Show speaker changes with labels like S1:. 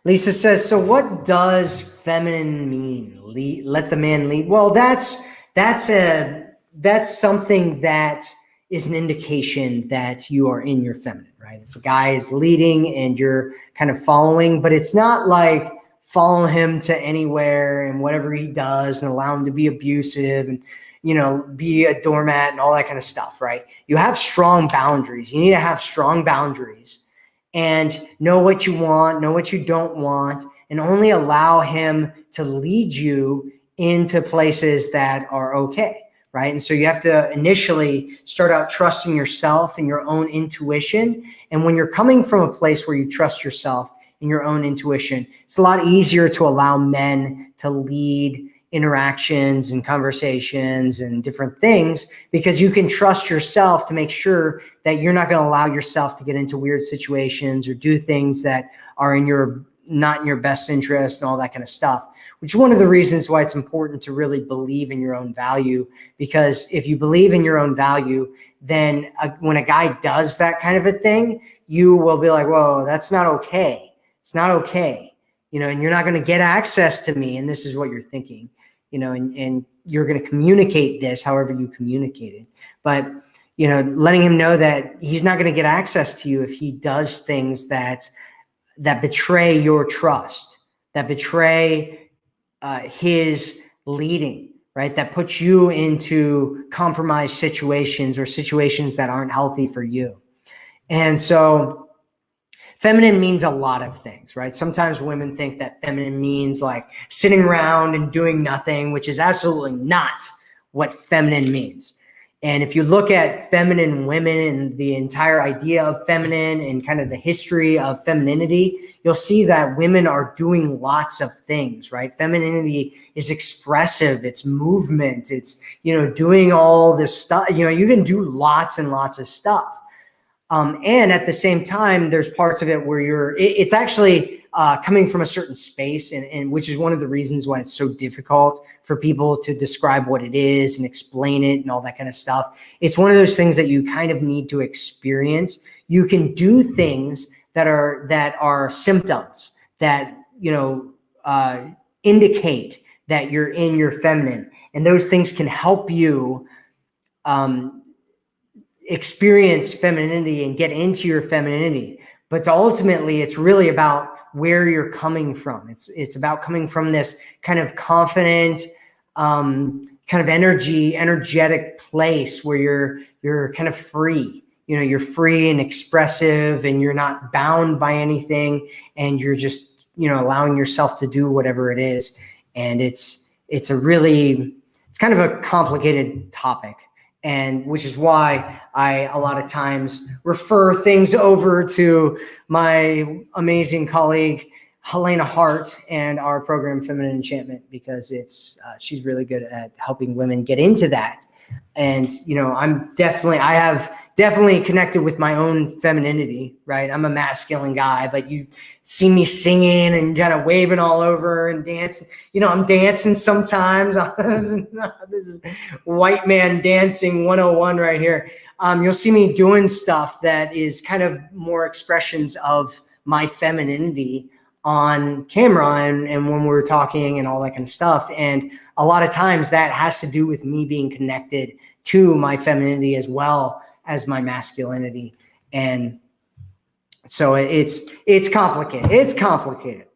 S1: Lisa says, so what does feminine mean? Let the man lead. Well, that's something that is an indication that you are in your feminine, right? If a guy is leading and you're kind of following, but it's not like follow him to anywhere and whatever he does and allow him to be abusive and, be a doormat and all that kind of stuff, right? You have strong boundaries. You need to have strong boundaries and know what you want, know what you don't want, and only allow him to lead you into places that are okay, right? And so you have to initially start out trusting yourself and your own intuition. And when you're coming from a place where you trust yourself and your own intuition, it's a lot easier to allow men to lead interactions and conversations and different things because you can trust yourself to make sure that you're not going to allow yourself to get into weird situations or do things that are not in your best interest and all that kind of stuff, which is one of the reasons why it's important to really believe in your own value. Because if you believe in your own value, then when a guy does that kind of a thing, you will be like, whoa, that's not okay. It's not okay. And you're not going to get access to me. And this is what you're thinking, and you're going to communicate this however you communicate it. But, letting him know that he's not going to get access to you if he does things that betray your trust, that betray his leading, right? That puts you into compromised situations or situations that aren't healthy for you. And so feminine means a lot of things, right? Sometimes women think that feminine means like sitting around and doing nothing, which is absolutely not what feminine means. And if you look at feminine women and the entire idea of feminine and kind of the history of femininity, you'll see that women are doing lots of things, right? Femininity is expressive, it's movement, it's, doing all this stuff. You can do lots and lots of stuff. And at the same time, there's parts of it where it's actually coming from a certain space, and which is one of the reasons why it's so difficult for people to describe what it is and explain it and all that kind of stuff. It's one of those things that you kind of need to experience. You can do things that are symptoms that, indicate that you're in your feminine, and those things can help you experience femininity and get into your femininity. But ultimately, it's really about where you're coming from. It's about coming from this kind of confident, kind of energetic place where you're kind of free. You're free and expressive, and you're not bound by anything, and you're just allowing yourself to do whatever it is. And it's kind of a complicated topic. And which is why I a lot of times refer things over to my amazing colleague, Helena Hart, and our program Feminine Enchantment, because she's really good at helping women get into that. And, I have definitely connected with my own femininity, right? I'm a masculine guy, but you see me singing and kind of waving all over and dancing. I'm dancing sometimes. This is white man dancing 101 right here. You'll see me doing stuff that is kind of more expressions of my femininity on camera and when we're talking and all that kind of stuff. And a lot of times that has to do with me being connected to my femininity as well as my masculinity. And so it's complicated. It's complicated.